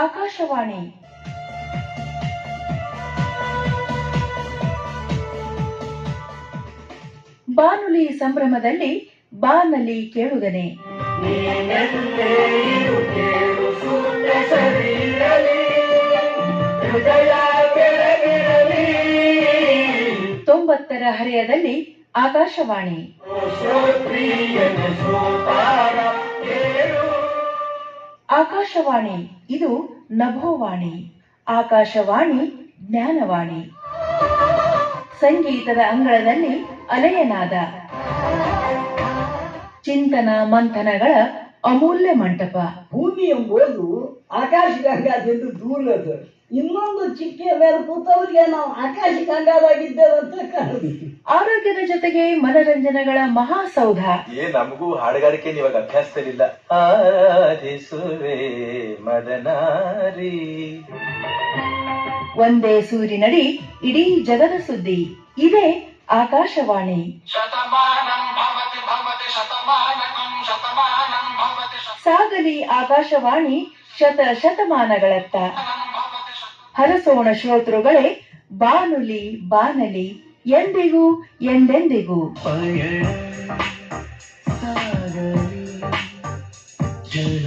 ಆಕಾಶವಾಣಿ ಬಾನುಲಿ ಸಂಭ್ರಮದಲ್ಲಿ ಬಾನಲಿ ಕೇಳುಗನೆ. ತೊಂಬತ್ತರ ಹರೆಯದಲ್ಲಿ ಆಕಾಶವಾಣಿ. ಆಕಾಶವಾಣಿ ಇದು ನಭೋವಾಣಿ. ಆಕಾಶವಾಣಿ ಜ್ಞಾನವಾಣಿ. ಸಂಗೀತದ ಅಂಗಳದಲ್ಲಿ ಅಲೆಯನಾದ, ಚಿಂತನ ಮಂಥನಗಳ ಅಮೂಲ್ಯ ಮಂಟಪ. ಭೂಮಿ ಎಂಬುದು ಆಕಾಶಗಂಗಾದಿಂದ ದೂರದ ಇನ್ನೊಂದು ಚಿಕ್ಕ ಮೇಲೆ ಕೂತವರಿಗೆ ನಾವು ಆಕಾಶಗಂಗಾದಾಗಿದ್ದೇವೆ ಅಂತ ಕಾಣುದು. ಆರೋಗ್ಯದ ಜೊತೆಗೆ ಮನರಂಜನೆಗಳ ಮಹಾಸೌಧ. ನಮಗೂ ಹಾಡುಗಾರಿಕೆ ಇವಾಗ ಅಭ್ಯಾಸದಲ್ಲಿಲ್ಲ. ಆದಿಸುವೆ ಮದನಾರಿ, ಒಂದೇ ಸೂರಿನಡಿ ಇಡೀ ಜಗದ ಸುದ್ದಿ. ಇದೇ ಆಕಾಶವಾಣಿ. ಸಾಗಲಿ ಆಕಾಶವಾಣಿ ಶತಮಾನಗಳತ್ತ. ಹರಸೋಣ ಶ್ರೋತೃಗಳೇ, ಬಾನುಲಿ ಬಾನಲಿ ಎಂದಿಗೂ ಎಂದೆಂದಿಗೂ. ಸಾಗಲಿ ಜಲ